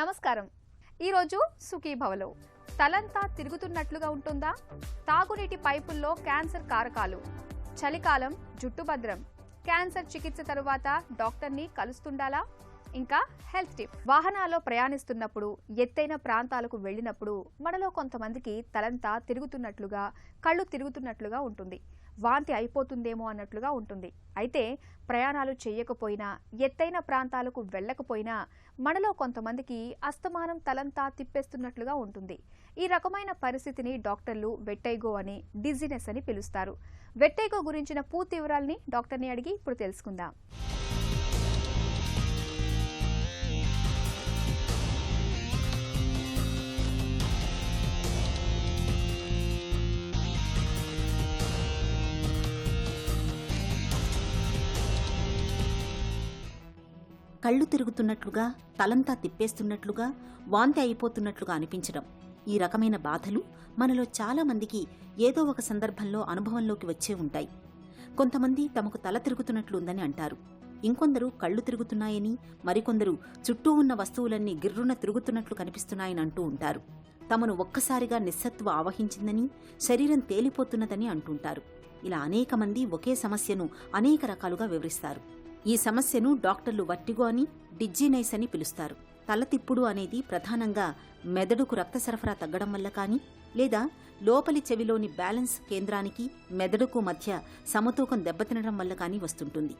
నమస్కారం. ఈరోజు సుఖీభవలో తలంతా తిరుగుతున్నట్లుగా ఉంటుందా? తాగునీటి పైపుల్లో క్యాన్సర్ కారకాలు, చలికాలం జుట్టు భద్రం, క్యాన్సర్ చికిత్స తరువాత డాక్టర్ని కలుస్తుండాలా? ఇంకా హెల్త్ టిప్. వాహనాల్లో ప్రయాణిస్తున్నప్పుడు, ఎత్తైన ప్రాంతాలకు వెళ్ళినప్పుడు మనలో కొంతమందికి తలంతా తిరుగుతున్నట్లుగా, కళ్ళు తిరుగుతున్నట్లుగా ఉంటుంది. వాంతి అయిపోతుందేమో అన్నట్లుగా ఉంటుంది. అయితే ప్రయాణాలు చేయకపోయినా, ఎత్తైన ప్రాంతాలకు వెళ్ళకపోయినా మనలో కొంతమందికి అస్తమానం తలంతా తిప్పేస్తున్నట్లుగా ఉంటుంది. ఈ రకమైన పరిస్థితిని డాక్టర్లు వెట్టైగో అని, డిజినెస్ అని పిలుస్తారు. వెట్టైగో గురించిన పూర్తి వివరాలని డాక్టర్ని అడిగి ఇప్పుడు తెలుసుకుందాం. కళ్ళు తిరుగుతున్నట్లుగా, తలంతా తిప్పేస్తున్నట్లుగా, వాంతి అయిపోతున్నట్లుగా అనిపించడం. ఈ రకమైన బాధలు మనలో చాలా మందికి ఏదో ఒక సందర్భంలో అనుభవంలోకి వచ్చే ఉంటాయి. కొంతమంది తమకు తల తిరుగుతున్నట్లుందని అంటారు. ఇంకొందరు కళ్ళు తిరుగుతున్నాయని, మరికొందరు చుట్టూ ఉన్న వస్తువులన్నీ గిర్రున తిరుగుతున్నట్లు కనిపిస్తున్నాయని అంటూ ఉంటారు. తమను ఒక్కసారిగా నిస్సత్వ ఆవహించిందని, శరీరం తేలిపోతున్నదని అంటుంటారు. ఇలా అనేక మంది ఒకే సమస్యను అనేక రకాలుగా వివరిస్తారు. ఈ సమస్యను డాక్టర్లు వర్టిగో అని, డిజినైస్ అని పిలుస్తారు. తలతిప్పుడు అనేది ప్రధానంగా మెదడుకు రక్త సరఫరా తగ్గడం వల్ల కానీ, లేదా లోపలి చెవిలోని బ్యాలెన్స్ కేంద్రానికి మెదడుకు మధ్య సమతూకం దెబ్బతినడం వల్ల కానీ వస్తుంటుంది.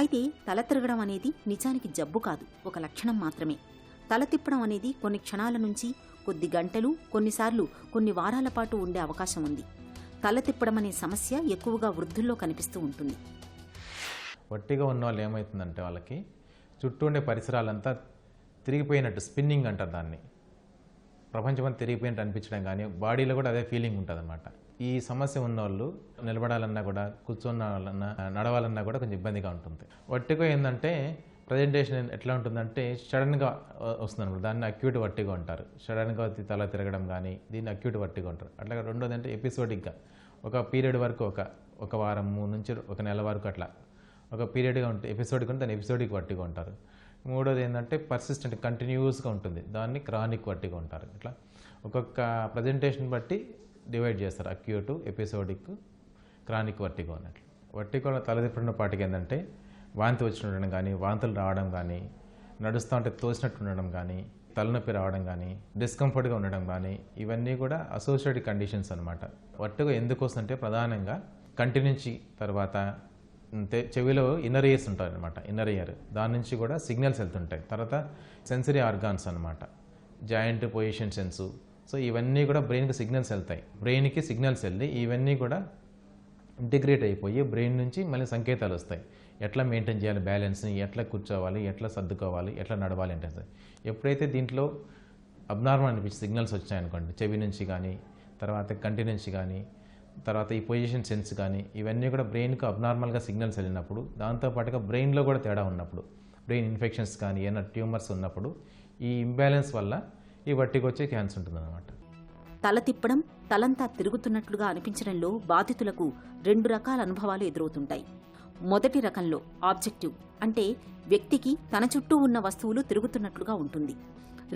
అయితే తల తిరగడం అనేది నిజానికి జబ్బు కాదు, ఒక లక్షణం మాత్రమే. తల తిప్పడం అనేది కొన్ని క్షణాల నుంచి కొద్ది గంటలు, కొన్నిసార్లు కొన్ని వారాల పాటు ఉండే అవకాశం ఉంది. తల తిప్పడం అనే సమస్య ఎక్కువగా వృద్ధుల్లో కనిపిస్తూ ఉంటుంది. వట్టిగా ఉన్న వాళ్ళు ఏమవుతుందంటే వాళ్ళకి చుట్టూ ఉండే పరిసరాలంతా తిరిగిపోయినట్టు, స్పిన్నింగ్ అంటారు దాన్ని. ప్రపంచమంతా తిరిగిపోయినట్టు అనిపించడం కానీ, బాడీలో కూడా అదే ఫీలింగ్ ఉంటుంది అన్నమాట. ఈ సమస్య ఉన్నవాళ్ళు నిలబడాలన్నా కూడా, కూర్చోవాలన్నా, నడవాలన్నా కూడా కొంచెం ఇబ్బందిగా ఉంటుంది. వట్టిగా ఏంటంటే ప్రజెంటేషన్ ఎట్లా ఉంటుందంటే సడన్గా వస్తుంది అనమాట. దాన్ని అక్యూట్ వట్టిగా అంటారు. సడన్గా తల తిరగడం కానీ దీన్ని అక్యూట్ వట్టిగా అంటారు. అట్లా రెండోది అంటే ఎపిసోడిక్గా ఒక పీరియడ్ వరకు, ఒక వారం నుంచి ఒక నెల వరకు అట్లా ఒక పీరియడ్గా ఉంటుంది. ఎపిసోడిక్ ఉంటే దాన్ని ఎపిసోడిక్ వట్టిగా ఉంటారు. మూడోది ఏంటంటే పర్సిస్టెంట్, కంటిన్యూస్గా ఉంటుంది, దాన్ని క్రానిక్ వట్టిగా ఉంటారు. ఇట్లా ఒక్కొక్క ప్రజెంటేషన్ బట్టి డివైడ్ చేస్తారు. అక్యూట్, ఎపిసోడిక్, క్రానిక్ వట్టిగో అన్నట్లు. వట్టిగో తలదిప్పుడున్న పాటికి ఏంటంటే వాంతి వచ్చి ఉండడం కానీ, వాంతులు రావడం కానీ, నడుస్తూ ఉంటే తోసినట్టు ఉండడం కానీ, తలనొప్పి రావడం కానీ, డిస్కంఫర్ట్గా ఉండడం కానీ, ఇవన్నీ కూడా అసోసియేటెడ్ కండిషన్స్ అనమాట. వట్టిగో ఎందుకు వస్తుందంటే ప్రధానంగా కంటి నుంచి తర్వాత చెవిలో ఇన్నర్ ఇయర్స్ ఉంటాయి అనమాట. ఇన్నర్ ఇయర్ దాని నుంచి కూడా సిగ్నల్స్ వెళ్తుంటాయి. తర్వాత సెన్సరీ ఆర్గాన్స్ అనమాట, జాయింట్ పొజిషన్ సెన్సు. సో ఇవన్నీ కూడా బ్రెయిన్కి సిగ్నల్స్ వెళ్తాయి. బ్రెయిన్కి సిగ్నల్స్ వెళ్ళి ఇవన్నీ కూడా ఇంటిగ్రేట్ అయిపోయి బ్రెయిన్ నుంచి మళ్ళీ సంకేతాలు వస్తాయి. ఎట్లా మెయింటైన్ చేయాలి బ్యాలెన్స్ని, ఎట్లా కూర్చోవాలి, ఎట్లా సర్దుకోవాలి, ఎట్లా నడవాలి అంటే. ఎప్పుడైతే దీంట్లో అబ్నార్మల్ అనిపించి సిగ్నల్స్ వచ్చాయనుకోండి, చెవి నుంచి కానీ, తర్వాత కంటి నుంచి కానీ, తర్వాత ఈ పొజిషన్ సెన్స్ కానీ, ఇవన్నీ కూడా బ్రెయిన్కు అబ్నార్మల్గా సిగ్నల్స్ వెళ్ళినప్పుడు, దాంతోపాటుగా బ్రెయిన్లో కూడా తేడా ఉన్నప్పుడు, బ్రెయిన్ ఇన్ఫెక్షన్స్ కానీ ఏమైనా ట్యూమర్స్ ఉన్నప్పుడు ఈ ఇంబ్యాలెన్స్ వల్ల ఈ వట్టికి వచ్చే ఛాన్స్ ఉంటుందన్నమాట. తల తిప్పడం, తలంతా తిరుగుతున్నట్లుగా అనిపించడంలో బాధితులకు 2 రకాల అనుభవాలు ఎదురవుతుంటాయి. మొదటి రకంలో ఆబ్జెక్టివ్, అంటే వ్యక్తికి తన చుట్టూ ఉన్న వస్తువులు తిరుగుతున్నట్లుగా ఉంటుంది.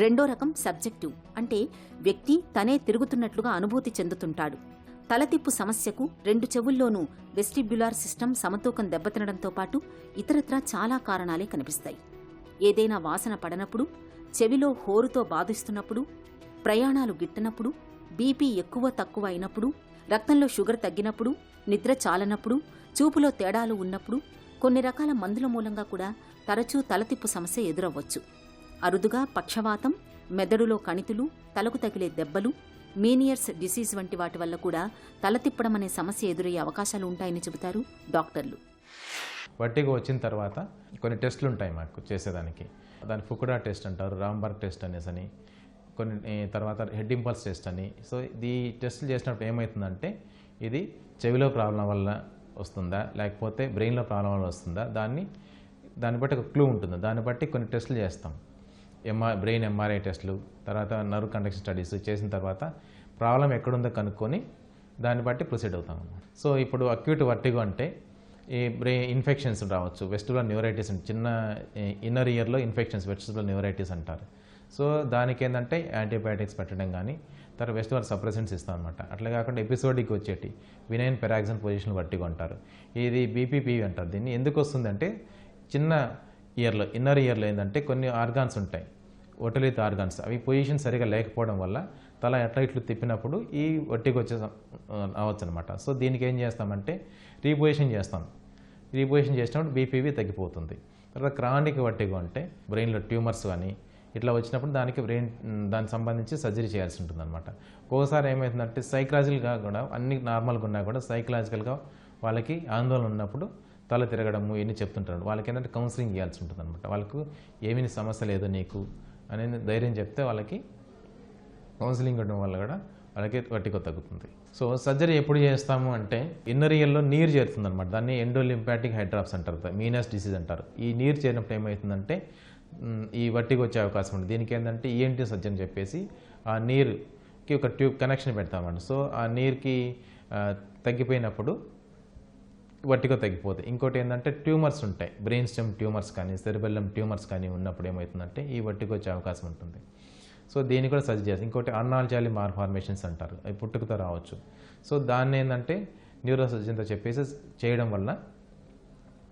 రెండో రకం సబ్జెక్టివ్, అంటే వ్యక్తి తనే తిరుగుతున్నట్లుగా అనుభూతి చెందుతుంటాడు. తలతిప్పు సమస్యకు 2 చెవుల్లోనూ వెస్టిబ్యులార్ సిస్టమ్ సమతూకం దెబ్బతినడంతో పాటు ఇతరత్రా చాలా కారణాలే కనిపిస్తాయి. ఏదైనా వాసన పడనప్పుడు, చెవిలో హోరుతో బాధిస్తున్నప్పుడు, ప్రయాణాలు గిట్టనప్పుడు, బీపీ ఎక్కువ తక్కువ అయినప్పుడు, రక్తంలో షుగర్ తగ్గినప్పుడు, నిద్ర చాలనప్పుడు, చూపులో తేడాలు ఉన్నప్పుడు, కొన్ని రకాల మందుల మూలంగా కూడా తరచూ తలతిప్పు సమస్య ఎదురవ్వచ్చు. అరుదుగా పక్షవాతం, మెదడులో కణితులు, తలకు తగిలే దెబ్బలు, మీనియర్స్ డిసీజ్ వంటి వాటి వల్ల కూడా తల తిప్పడం అనే సమస్య ఎదురయ్యే అవకాశాలు ఉంటాయని చెబుతారు డాక్టర్లు. వట్టిగో వచ్చిన తర్వాత కొన్ని టెస్టులు ఉంటాయి మాకు చేసేదానికి. దాన్ని ఫుకుడా టెస్ట్ అంటారు, రాంబర్గ్ టెస్ట్ అనేసి, కొన్ని తర్వాత హెడ్ ఇంపల్స్ టెస్ట్ అని. సో ఈ టెస్టులు చేసినప్పుడు ఏమవుతుందంటే ఇది చెవిలో ప్రాబ్లం వల్ల వస్తుందా, లేకపోతే బ్రెయిన్లో ప్రాబ్లం వల్ల వస్తుందా, దాన్ని బట్టి ఒక క్లూ ఉంటుంది. దాన్ని బట్టి కొన్ని టెస్టులు చేస్తాం. బ్రెయిన్ ఎంఆర్ఐ టెస్టులు, తర్వాత నర్వ్ కండక్షన్ స్టడీస్ చేసిన తర్వాత ప్రాబ్లం ఎక్కడుందో కనుక్కొని దాన్ని బట్టి ప్రొసీడ్ అవుతాం. సో ఇప్పుడు అక్యూట్ వర్టిగో అంటే ఈ బ్రెయిన్ ఇన్ఫెక్షన్స్ రావచ్చు. వెస్టిబులర్ న్యూరైటిస్, చిన్న ఇన్నర్ ఇయర్లో ఇన్ఫెక్షన్స్ వెస్టిబులర్ న్యూరైటిస్ అంటారు. సో దానికి ఏంటంటే యాంటీబయాటిక్స్ పెట్టడం కానీ తర్వాత వెస్టివర్ సప్రెసెంట్స్ ఇస్తాం అనమాట. అట్లా కాకుండా ఎపిసోడిక్ వచ్చేటి వినైన్ పెరాక్సిన్ పొజిషన్ వర్టిగో అంటారు. ఇది బీపీపీ అంటారు. దీన్ని ఎందుకు వస్తుందంటే చిన్న ఇయర్లో ఇన్నర్ ఇయర్లో ఏంటంటే కొన్ని ఆర్గాన్స్ ఉంటాయి, ఒటలిత్ ఆర్గాన్స్, అవి పొజిషన్ సరిగా లేకపోవడం వల్ల తల ఎట్లా ఇట్లు తిప్పినప్పుడు ఈ వర్టిగో వచ్చే అవ్వచ్చు అనమాట. సో దీనికి ఏం చేస్తామంటే రీపొజిషన్ చేస్తాం. రీపొజిషన్ చేసినప్పుడు బీపీవీ తగ్గిపోతుంది. తర్వాత క్రానిక్ వర్టిగో అంటే బ్రెయిన్లో ట్యూమర్స్ కానీ ఇట్లా వచ్చినప్పుడు దానికి సంబంధించి సర్జరీ చేయాల్సి ఉంటుంది అనమాట. ఒక్కోసారి ఏమవుతుందంటే సైకలాజికల్గా కూడా అన్ని నార్మల్గా ఉన్నా కూడా సైకలాజికల్గా వాళ్ళకి ఆందోళన ఉన్నప్పుడు తల తిరగడము ఇవన్నీ చెప్తుంటారు. వాళ్ళకి ఏంటంటే కౌన్సిలింగ్ చేయాల్సి ఉంటుంది అనమాట. వాళ్ళకు ఏమీ సమస్య లేదు నీకు అనేది ధైర్యం చెప్తే వాళ్ళకి కౌన్సిలింగ్ ఇవ్వడం వల్ల కూడా వాళ్ళకి వర్టిగో తగ్గుతుంది. సో సర్జరీ ఎప్పుడు చేస్తాము అంటే ఇన్నర్ ఇయర్లో నీరు చేరుతుంది అనమాట. దాన్ని ఎండోలింపాటిక్ హైడ్రాప్స్ అంటారు, మీనస్ డిసీజ్ అంటారు. ఈ నీరు చేరినప్పుడు ఏమవుతుందంటే ఈ వర్టిగో వచ్చే అవకాశం ఉంది. దీనికి ఏంటంటే ఈఎన్టీ సర్జన్ చెప్పేసి ఆ నీరుకి ఒక ట్యూబ్ కనెక్షన్ పెడతామండి. సో ఆ నీరుకి తగ్గిపోయినప్పుడు వర్టిగో తగ్గిపోతుంది. ఇంకోటి ఏంటంటే ట్యూమర్స్ ఉంటాయి, బ్రెయిన్ స్టెమ్ ట్యూమర్స్ కానీ సెరిబెల్లం ట్యూమర్స్ కానీ ఉన్నప్పుడు ఏమవుతుందంటే ఈ వర్టిగో వచ్చే అవకాశం ఉంటుంది. సో దీన్ని కూడా సర్జరీ చేస్తాం. ఇంకోటి అన్నాల్జాలి మాల్ఫార్మేషన్స్ అంటారు, అవి పుట్టుకతో రావచ్చు. సో దాన్ని ఏంటంటే న్యూరో సర్జన్తో చెప్పేసి చేయడం వల్ల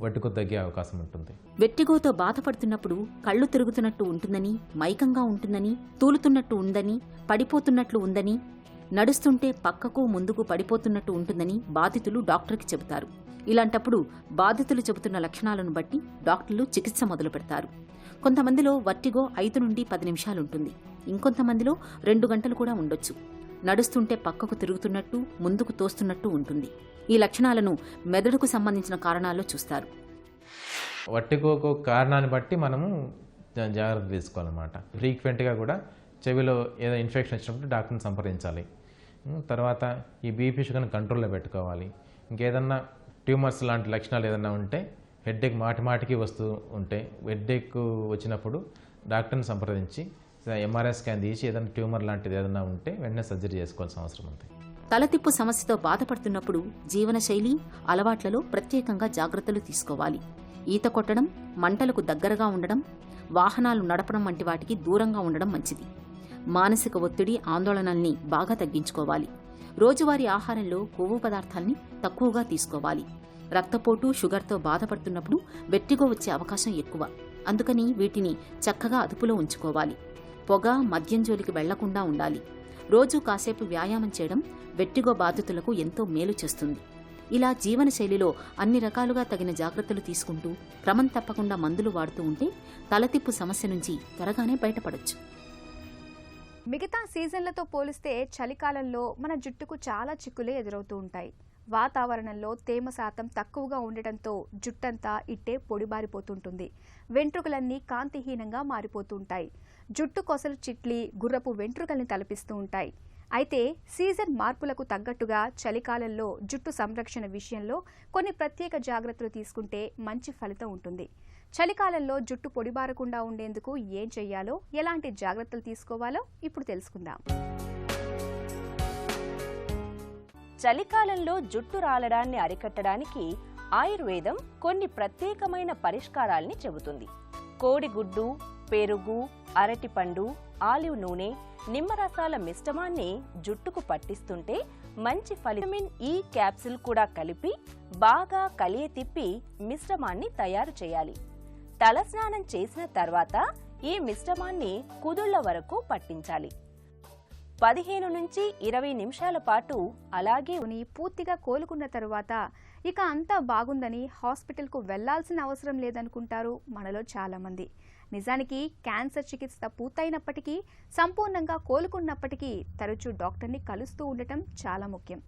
వర్టిగో తగ్గే అవకాశం ఉంటుంది. వెట్టిగోతో బాధపడుతున్నప్పుడు కళ్ళు తిరుగుతున్నట్టు ఉంటుందని, మైకంగా ఉంటుందని, తూలుతున్నట్టు ఉందని, పడిపోతున్నట్లు ఉందని, నడుస్తుంటే పక్కకు ముందుకు పడిపోతున్నట్టు ఉంటుందని బాధితులు డాక్టర్కి చెబుతారు. ఇలాంటప్పుడు బాధితులు చెబుతున్న లక్షణాలను బట్టి డాక్టర్లు చికిత్స మొదలు పెడతారు. కొంతమందిలో వర్టిగో 5 నుండి 10 నిమిషాలుంటుంది. ఇంకొంతమందిలో 2 గంటలు కూడా ఉండొచ్చు. నడుస్తుంటే పక్కకు తిరుగుతున్నట్టు, ముందుకు తోస్తున్నట్టు ఉంటుంది. ఈ లక్షణాలను మెదడుకు సంబంధించిన కారణాల్లో చూస్తారు. వర్టిగోకు కారణాన్ని బట్టి మనము జాగ్రత్త తీసుకోవాలన్నమాట. ఫ్రీక్వెంట్గా కూడా చెవిలో ఏదో ఇన్ఫెక్షన్ వచ్చినప్పుడు డాక్టర్ని సంప్రదించాలి. తర్వాత ఈ బీపీ షుగర్ని కంట్రోల్లో పెట్టుకోవాలి. ఇంకేదన్నా ట్యూమర్స్ లాంటి లక్షణాలు ఏదైనా ఉంటే, హెడ్ఏక్ మాటిమాటికి వస్తూ ఉంటే, హెడ్ఏక్ వచ్చినప్పుడు డాక్టర్ని సంప్రదించి ఎంఆర్ఐ స్కాన్ తీసి ఏదైనా ట్యూమర్ లాంటిది ఏదైనా ఉంటే వెంటనే సర్జరీ చేసుకోవాల్సిన అవసరం ఉంది. తలతిప్పు సమస్యతో బాధపడుతున్నప్పుడు జీవనశైలి, అలవాట్లలో ప్రత్యేకంగా జాగ్రత్తలు తీసుకోవాలి. ఈత కొట్టడం, మంటలకు దగ్గరగా ఉండడం, వాహనాలు నడపడం వంటి వాటికి దూరంగా ఉండడం మంచిది. మానసిక ఒత్తిడి, ఆందోళనల్ని బాగా తగ్గించుకోవాలి. రోజువారీ ఆహారంలో కొవ్వు పదార్థాల్ని తక్కువగా తీసుకోవాలి. రక్తపోటు, షుగర్తో బాధపడుతున్నప్పుడు వెట్టిగో వచ్చే అవకాశం ఎక్కువ. అందుకని వీటిని చక్కగా అదుపులో ఉంచుకోవాలి. పొగ, మద్యం జోలికి వెళ్లకుండా ఉండాలి. రోజూ కాసేపు వ్యాయామం చేయడం వెట్టిగో బాధితులకు ఎంతో మేలు చేస్తుంది. ఇలా జీవనశైలిలో అన్ని రకాలుగా తగిన జాగ్రత్తలు తీసుకుంటూ క్రమం తప్పకుండా మందులు వాడుతూ ఉంటే తలతిప్పు సమస్య నుంచి త్వరగానే బయటపడొచ్చు. మిగతా సీజన్లతో పోలిస్తే చలికాలంలో మన జుట్టుకు చాలా చిక్కులే ఎదురవుతూ ఉంటాయి. వాతావరణంలో తేమ శాతం తక్కువగా ఉండటంతో జుట్టంతా ఇట్టే పొడిబారిపోతుంటుంది. వెంట్రుకలన్నీ కాంతిహీనంగా మారిపోతుంటాయి. జుట్టు కొసలు చిట్లి గుర్రపు వెంట్రుకల్ని తలపిస్తూ ఉంటాయి. అయితే సీజన్ మార్పులకు తగ్గట్టుగా చలికాలంలో జుట్టు సంరక్షణ విషయంలో కొన్ని ప్రత్యేక జాగ్రత్తలు తీసుకుంటే మంచి ఫలితం ఉంటుంది. చలికాలంలో జుట్టు పొడిబారకుండా ఉండేందుకు ఏం చెయ్యాలో, ఎలాంటి జాగ్రత్తలు తీసుకోవాలో ఇప్పుడు తెలుసుకుందాం. చలికాలంలో జుట్టు రాలడాన్ని అరికట్టడానికి ఆయుర్వేదం కొన్ని ప్రత్యేకమైన పరిష్కారాల్ని చెబుతుంది. కోడిగుడ్డు, పెరుగు, అరటిపండు, ఆలివ్ నూనె, నిమ్మరసాల మిశ్రమాన్ని జుట్టుకు పట్టిస్తుంటే మంచి విటమిన్ ఈ క్యాప్సిల్ కూడా కలిపి బాగా కలియ తిప్పి మిశ్రమాన్ని తయారు చేయాలి. తలస్నానం చేసిన తర్వాత ఈ మిశ్రమాన్ని కుదుళ్ల వరకు పట్టించాలి. 15 నుంచి 20 నిమిషాల పాటు అలాగే పూర్తిగా కోలుకున్న తరువాత ఇక అంతా బాగుందని హాస్పిటల్కు వెళ్లాల్సిన అవసరం లేదనుకుంటారు మనలో చాలా మంది. నిజానికి క్యాన్సర్ చికిత్స పూర్తయినప్పటికీ, సంపూర్ణంగా కోలుకున్నప్పటికీ తరచూ డాక్టర్ని కలుస్తూ ఉండటం చాలా ముఖ్యం.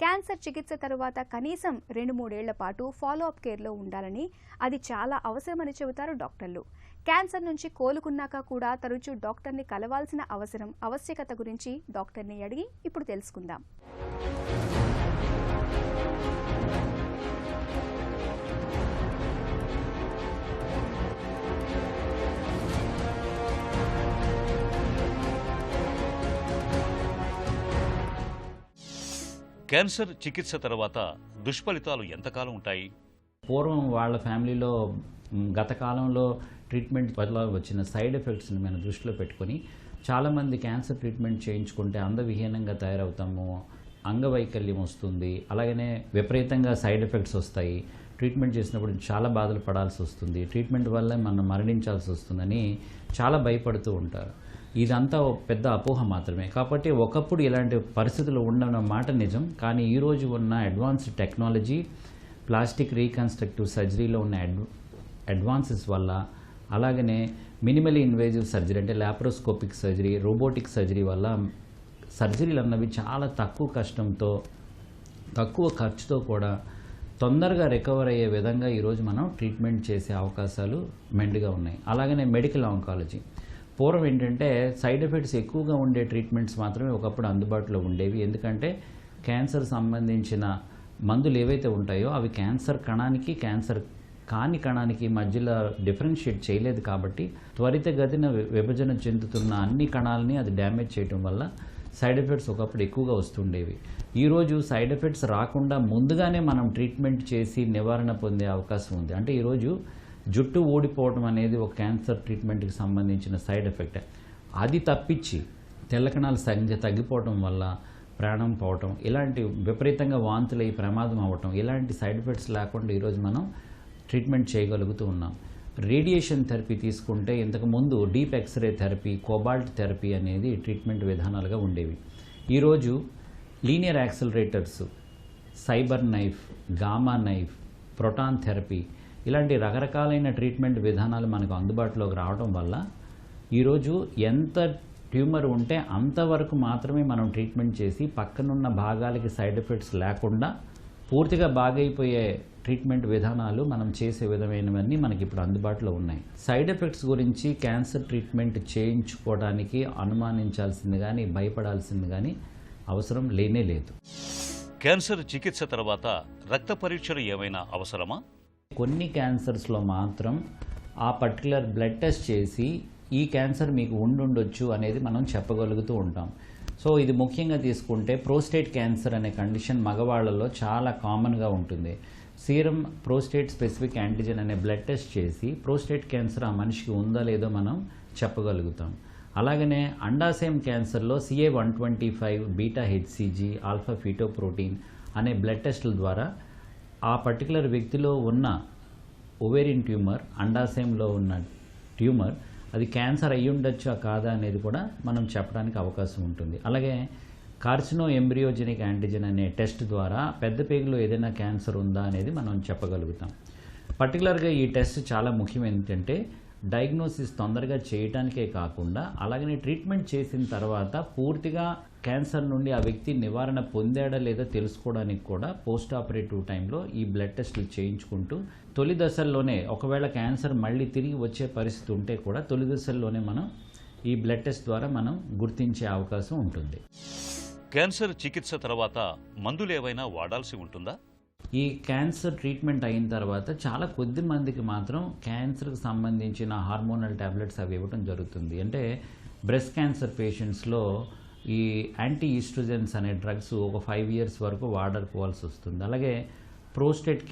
క్యాన్సర్ చికిత్స తరువాత కనీసం 2-3 ఏళ్ల పాటు ఫాలోఅప్ కేర్లో ఉండాలని, అది చాలా అవసరమని చెబుతారు డాక్టర్లు. క్యాన్సర్ నుంచి కోలుకున్నాక కూడా తరచూ డాక్టర్ని కలవాల్సిన ఆవశ్యకత గురించి డాక్టర్ని అడిగి ఇప్పుడు తెలుసుకుందాం. క్యాన్సర్ చికిత్స తర్వాత దుష్ఫలితాలు ఎంతకాలం ఉంటాయి? పూర్వం వాళ్ళ ఫ్యామిలీలో గత కాలంలో ట్రీట్మెంట్ వల్ల వచ్చిన సైడ్ ఎఫెక్ట్స్ని మనం దృష్టిలో పెట్టుకొని చాలామంది క్యాన్సర్ ట్రీట్మెంట్ చేయించుకుంటే అందవిహీనంగా తయారవుతాము, అంగవైకల్యం వస్తుంది, అలాగనే విపరీతంగా సైడ్ ఎఫెక్ట్స్ వస్తాయి, ట్రీట్మెంట్ చేసినప్పుడు చాలా బాధలు పడాల్సి వస్తుంది, ట్రీట్మెంట్ వల్ల మనం మరణించాల్సి వస్తుందని చాలా భయపడుతూ ఉంటారు. ఇదంతా పెద్ద అపోహ మాత్రమే. కాబట్టి ఒకప్పుడు ఇలాంటి పరిస్థితులు ఉండడం మాట నిజం. కానీ ఈరోజు ఉన్న అడ్వాన్స్డ్ టెక్నాలజీ, ప్లాస్టిక్ రీకన్స్ట్రక్టివ్ సర్జరీలో ఉన్న అడ్వాన్సెస్ వల్ల, అలాగనే మినిమలీ ఇన్వేజివ్ సర్జరీ అంటే లాప్రోస్కోపిక్ సర్జరీ, రోబోటిక్ సర్జరీ వల్ల సర్జరీలు అన్నవి చాలా తక్కువ కష్టంతో, తక్కువ ఖర్చుతో కూడా తొందరగా రికవర్ అయ్యే విధంగా ఈరోజు మనం ట్రీట్మెంట్ చేసే అవకాశాలు మెండుగా ఉన్నాయి. అలాగనే మెడికల్ ఆంకాలజీ, పూర్వం ఏంటంటే సైడ్ ఎఫెక్ట్స్ ఎక్కువగా ఉండే ట్రీట్మెంట్స్ మాత్రమే ఒకప్పుడు అందుబాటులో ఉండేవి. ఎందుకంటే క్యాన్సర్ సంబంధించిన మందులు ఏవైతే ఉంటాయో అవి క్యాన్సర్ కణానికి, క్యాన్సర్ కాని కణానికి మధ్యలో డిఫరెన్షియేట్ చేయలేదు. కాబట్టి త్వరితగతిన విభజన చెందుతున్న అన్ని కణాలని అది డ్యామేజ్ చేయడం వల్ల సైడ్ ఎఫెక్ట్స్ ఒకప్పుడు ఎక్కువగా వస్తుండేవి. ఈరోజు సైడ్ ఎఫెక్ట్స్ రాకుండా ముందుగానే మనం ట్రీట్మెంట్ చేసి నివారణ పొందే అవకాశం ఉంది. అంటే ఈరోజు జుట్టు ఊడిపోవడం అనేది ఒక క్యాన్సర్ ట్రీట్మెంట్కి సంబంధించిన సైడ్ ఎఫెక్ట్. అది తప్పించి తెల్ల కణాల సంఖ్య తగ్గిపోవడం వల్ల ప్రాణం పోవటం, ఇలాంటి విపరీతంగా వాంతులు అయ్యి ప్రమాదం అవ్వటం, ఇలాంటి సైడ్ ఎఫెక్ట్స్ లేకుండా ఈరోజు మనం ట్రీట్మెంట్ చేయగలుగుతూ ఉన్నాం. రేడియేషన్ థెరపీ తీసుకుంటే ఇంతకుముందు deep X-ray therapy, cobalt therapy అనేది ట్రీట్మెంట్ విధానాలుగా ఉండేవి. ఈరోజు linear accelerators, cyber knife, gamma knife, proton therapy, ఇలాంటి రకరకాలైన ట్రీట్మెంట్ విధానాలు మనకు అందుబాటులోకి రావడం వల్ల ఈరోజు ఎంత ట్యూమర్ ఉంటే అంతవరకు మాత్రమే మనం ట్రీట్మెంట్ చేసి పక్కనున్న భాగాలకి సైడ్ ఎఫెక్ట్స్ లేకుండా పూర్తిగా బాగైపోయే ట్రీట్మెంట్ విధానాలు మనం చేసే విధమైనవన్నీ మనకి ఇప్పుడు అందుబాటులో ఉన్నాయి. సైడ్ ఎఫెక్ట్స్ గురించి క్యాన్సర్ ట్రీట్మెంట్ చేయించుకోవడానికి అనుమానించాల్సింది కానీ భయపడాల్సింది కానీ అవసరం లేనే లేదు. క్యాన్సర్ చికిత్స తర్వాత రక్త పరీక్షలు ఏమైనా అవసరమా? కొన్ని క్యాన్సర్స్లో మాత్రం ఆ పర్టికులర్ బ్లడ్ టెస్ట్ చేసి ఈ క్యాన్సర్ మీకు ఉండుండొచ్చు అనేది మనం చెప్పగలుగుతూ ఉంటాం. సో ఇది ముఖ్యంగా తీసుకుంటే ప్రోస్టేట్ క్యాన్సర్ అనే కండిషన్ మగవాళ్లలో చాలా కామన్గా ఉంటుంది. సీరం ప్రోస్టేట్ స్పెసిఫిక్ యాంటిజెన్ అనే బ్లడ్ టెస్ట్ చేసి ప్రోస్టేట్ క్యాన్సర్ ఆ మనిషికి ఉందా లేదో మనం చెప్పగలుగుతాం. అలాగనే అండాశయం క్యాన్సర్లో CA-125, బీటా హెచ్సిజీ, ఆల్ఫా ఫీటోప్రోటీన్ అనే బ్లడ్ టెస్టుల ద్వారా ఆ పర్టికులర్ వ్యక్తిలో ఉన్న ఓవేరియన్ ట్యూమర్, అండాశయంలో ఉన్న ట్యూమర్ అది క్యాన్సర్ అయ్యి ఉండొచ్చా కాదా అనేది కూడా మనం చెప్పడానికి అవకాశం ఉంటుంది. అలాగే కార్సినో ఎంబ్రియోజెనిక్ యాంటిజెన్ అనే టెస్ట్ ద్వారా పెద్ద పేగులో ఏదైనా క్యాన్సర్ ఉందా అనేది మనం చెప్పగలుగుతాం. పర్టికులర్గా ఈ టెస్ట్ చాలా ముఖ్యం. ఏంటంటే డయాగ్నోసిస్ తొందరగా చేయడానికే కాకుండా అలాగనే ట్రీట్మెంట్ చేసిన తర్వాత పూర్తిగా క్యాన్సర్ నుండి ఆ వ్యక్తి నివారణ పొందాడా లేదా తెలుసుకోవడానికి కూడా పోస్ట్ ఆపరేటివ్ టైంలో ఈ బ్లడ్ టెస్టులు చేయించుకుంటూ తొలి దశల్లోనే ఒకవేళ క్యాన్సర్ మళ్ళీ తిరిగి వచ్చే పరిస్థితి ఉంటే కూడా తొలి దశల్లోనే మనం ఈ బ్లడ్ టెస్ట్ ద్వారా మనం గుర్తించే అవకాశం ఉంటుంది. క్యాన్సర్ చికిత్స తర్వాత మందులు ఏవైనా వాడాల్సి ఉంటుందా? ఈ క్యాన్సర్ ట్రీట్మెంట్ అయిన తర్వాత చాలా కొద్ది మందికి మాత్రం క్యాన్సర్కి సంబంధించిన హార్మోనల్ టాబ్లెట్స్ అవి ఇవ్వడం జరుగుతుంది. అంటే బ్రెస్ట్ క్యాన్సర్ పేషెంట్స్లో ఈ యాంటీ ఈస్ట్రోజెన్స్ అనే డ్రగ్స్ ఒక 5 years వరకు వాడుకోవాల్సి వస్తుంది. అలాగే ప్రోస్టేట్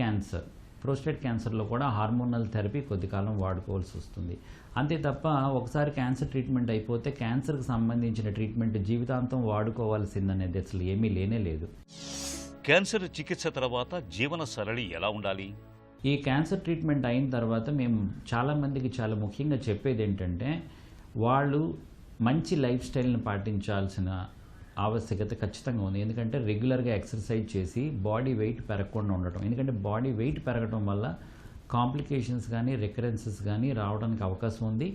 క్యాన్సర్లో కూడా హార్మోనల్ థెరపీ కొద్ది కాలం వాడుకోవాల్సి వస్తుంది. అంతే తప్ప ఒకసారి క్యాన్సర్ ట్రీట్మెంట్ అయిపోతే క్యాన్సర్కి సంబంధించిన ట్రీట్మెంట్ జీవితాంతం వాడుకోవాల్సిందనేది అసలు ఏమీ లేనే లేదు. క్యాన్సర్ చికిత్స తర్వాత జీవన సరళి ఎలా ఉండాలి? ఈ క్యాన్సర్ ట్రీట్మెంట్ అయిన తర్వాత మేము చాలామందికి చాలా ముఖ్యంగా చెప్పేది ఏంటంటే వాళ్ళు మంచి లైఫ్ స్టైల్ని పాటించాల్సిన ఆవశ్యకత ఖచ్చితంగా ఉంది. ఎందుకంటే రెగ్యులర్గా ఎక్సర్సైజ్ చేసి బాడీ వెయిట్ పెరగకుండా ఉండటం. ఎందుకంటే బాడీ వెయిట్ పెరగడం వల్ల కాంప్లికేషన్స్ కానీ రికరెన్సెస్ కానీ రావడానికి అవకాశం ఉంది.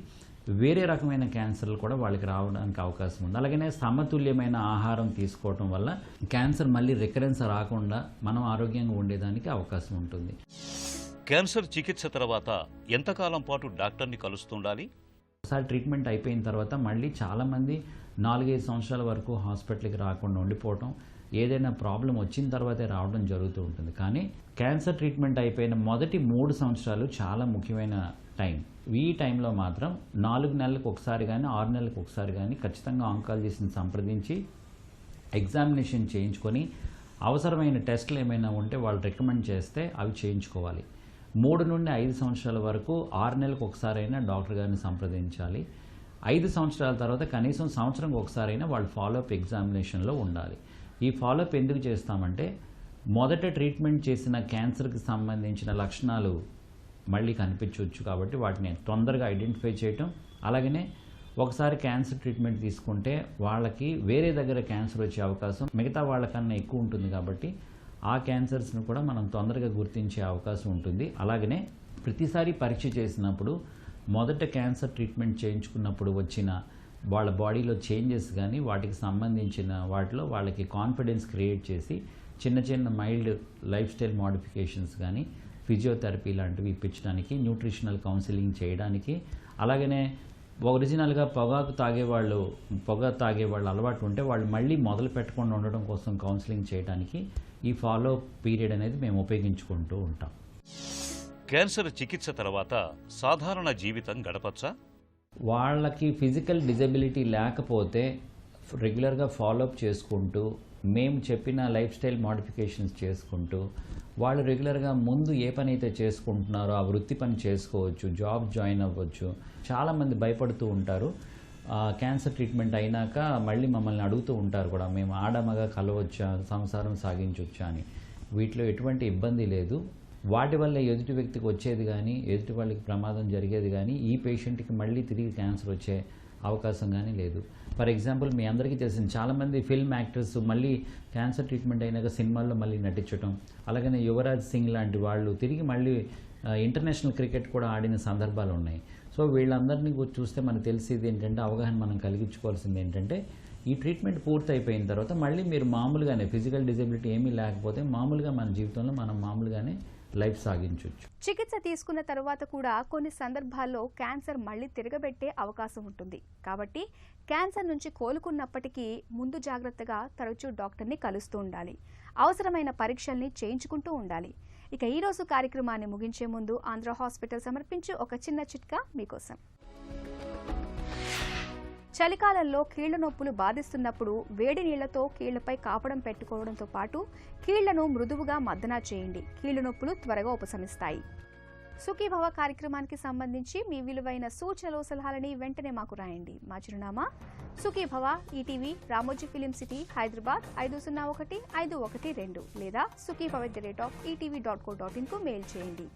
వేరే రకమైన క్యాన్సర్లు కూడా వాళ్ళకి రావడానికి అవకాశం ఉంది. అలాగనే సమతుల్యమైన ఆహారం తీసుకోవడం వల్ల క్యాన్సర్ మళ్ళీ రికరెన్స్ రాకుండా మనం ఆరోగ్యంగా ఉండేదానికి అవకాశం ఉంటుంది. క్యాన్సర్ చికిత్స తర్వాత ఎంతకాలం పాటు డాక్టర్ని కలుస్తుండాలి? ఒకసారి ట్రీట్మెంట్ అయిపోయిన తర్వాత మళ్ళీ చాలామంది 4-5 సంవత్సరాల వరకు హాస్పిటల్కి రాకుండా ఉండిపోవటం, ఏదైనా ప్రాబ్లం వచ్చిన తర్వాతే రావడం జరుగుతూ ఉంటుంది. కానీ క్యాన్సర్ ట్రీట్మెంట్ అయిపోయిన మొదటి 3 సంవత్సరాలు చాలా ముఖ్యమైన టైం. ఈ టైంలో మాత్రం 4 నెలలకు ఒకసారి కానీ 6 నెలలకు ఒకసారి కానీ ఖచ్చితంగా ఆంకాలజిస్ట్ని సంప్రదించి ఎగ్జామినేషన్ చేయించుకొని అవసరమైన టెస్టులు ఏమైనా ఉంటే వాళ్ళు రికమెండ్ చేస్తే అవి చేయించుకోవాలి. 3 నుండి 5 సంవత్సరాల వరకు 6 నెలలకు ఒకసారైనా డాక్టర్ గారిని సంప్రదించాలి. 5 సంవత్సరాల తర్వాత కనీసం సంవత్సరంకి ఒకసారైనా వాళ్ళు ఫాలోఅప్ ఎగ్జామినేషన్లో ఉండాలి. ఈ ఫాలోఅప్ ఎందుకు చేస్తామంటే మొదట ట్రీట్మెంట్ చేసిన క్యాన్సర్కి సంబంధించిన లక్షణాలు మళ్ళీ కనిపించవచ్చు కాబట్టి వాటిని తొందరగా ఐడెంటిఫై చేయటం, అలాగనే ఒకసారి క్యాన్సర్ ట్రీట్మెంట్ తీసుకుంటే వాళ్ళకి వేరే దగ్గర క్యాన్సర్ వచ్చే అవకాశం మిగతా వాళ్ళకన్నా ఎక్కువ ఉంటుంది కాబట్టి ఆ క్యాన్సర్స్ను కూడా మనం తొందరగా గుర్తించే అవకాశం ఉంటుంది. అలాగనే ప్రతిసారి పరీక్ష చేసినప్పుడు మొదట క్యాన్సర్ ట్రీట్మెంట్ చేయించుకున్నప్పుడు వచ్చిన వాళ్ళ బాడీలో చేంజెస్ కానీ వాటికి సంబంధించిన వాటిలో వాళ్ళకి కాన్ఫిడెన్స్ క్రియేట్ చేసి చిన్న చిన్న మైల్డ్ లైఫ్ స్టైల్ మోడిఫికేషన్స్ కానీ ఫిజియోథెరపీ లాంటివి ఇప్పించడానికి, న్యూట్రిషనల్ కౌన్సిలింగ్ చేయడానికి, అలాగనే ఒరిజినల్గా పొగ తాగేవాళ్ళు అలవాటు ఉంటే వాళ్ళు మళ్ళీ మొదలు పెట్టకుండా ఉండడం కోసం కౌన్సిలింగ్ చేయడానికి ఈ ఫాలో పీరియడ్ అనేది మేము ఉపయోగించుకుంటూ ఉంటాం. క్యాన్సర్ చికిత్స తర్వాత సాధారణ జీవితం గడపచ్చా? వాళ్ళకి ఫిజికల్ డిజబిలిటీ లేకపోతే రెగ్యులర్గా ఫాలోఅప్ చేసుకుంటూ మేము చెప్పిన లైఫ్ స్టైల్ మోడిఫికేషన్స్ చేసుకుంటూ వాళ్ళు రెగ్యులర్గా ముందు ఏ పని అయితే చేసుకుంటున్నారో ఆ వృత్తి పని చేసుకోవచ్చు, జాబ్ జాయిన్ అవ్వచ్చు. చాలామంది భయపడుతూ ఉంటారు. క్యాన్సర్ ట్రీట్మెంట్ అయినాక మళ్ళీ మమ్మల్ని అడుగుతూ ఉంటారు కూడా, మేము ఆడమగా కలవచ్చా, సంసారం సాగించవచ్చా అని. వీటిలో ఎటువంటి ఇబ్బంది లేదు. వాటి వల్ల ఎదుటి వ్యక్తికి వచ్చేది కానీ ఎదుటి వాళ్ళకి ప్రమాదం జరిగేది కానీ ఈ పేషెంట్కి మళ్ళీ తిరిగి క్యాన్సర్ వచ్చే అవకాశం కానీ లేదు. ఫర్ ఎగ్జాంపుల్ మీ అందరికీ తెలిసిన చాలామంది ఫిల్మ్ యాక్టర్స్ మళ్ళీ క్యాన్సర్ ట్రీట్మెంట్ అయినాక సినిమాల్లో మళ్ళీ నటించడం, అలాగనే యువరాజ్ సింగ్ లాంటి వాళ్ళు తిరిగి మళ్ళీ ఇంటర్నేషనల్ క్రికెట్ కూడా ఆడిన సందర్భాలు ఉన్నాయి. సో వీళ్ళందరినీ చూస్తే మనకు తెలిసేది ఏంటంటే, అవగాహన మనం కలిగించుకోవాల్సింది ఏంటంటే, ఈ ట్రీట్మెంట్ పూర్తి అయిపోయిన తర్వాత మళ్ళీ మీరు మామూలుగానే ఫిజికల్ డిజబిలిటీ ఏమీ లేకపోతే మామూలుగా మన జీవితంలో మనం మామూలుగానే లైఫ్ సాగించవచ్చు. చికిత్స తీసుకున్న తరువాత కూడా కొన్ని సందర్భాల్లో క్యాన్సర్ మళ్ళీ తిరగబెట్టే అవకాశం ఉంటుంది. కాబట్టి క్యాన్సర్ నుంచి కోలుకున్నప్పటికీ ముందు జాగ్రత్తగా తరచూ డాక్టర్ని కలుస్తూ ఉండాలి. అవసరమైన పరీక్షల్ని చేయించుకుంటూ ఉండాలి. ఇక ఈరోజు కార్యక్రమాన్ని ముగించే ముందు ఆంధ్ర హాస్పిటల్ సమర్పించే ఒక చిన్న చిట్కా మీకోసం. చలికాలంలో కీళ్ల నొప్పులు బాధిస్తున్నప్పుడు వేడి నీళ్లతో కీళ్లపై కాపడం పెట్టుకోవడంతో పాటు కీళ్లను మృదువుగా మద్దనా చేయండి. కీళ్ల నొప్పులు త్వరగా ఉపశమిస్తాయి. సుఖీభవ కార్యక్రమానికి సంబంధించి మీ విలువైన సూచనలు, సలహాలని వెంటనే మాకు రాయండి. మా చిరునామా Sukhibhava, ETV, Ramoji film city, Hyderabad 501-512 లేదా sukhibhava@etv.co.in కు మెయిల్ చేయండి.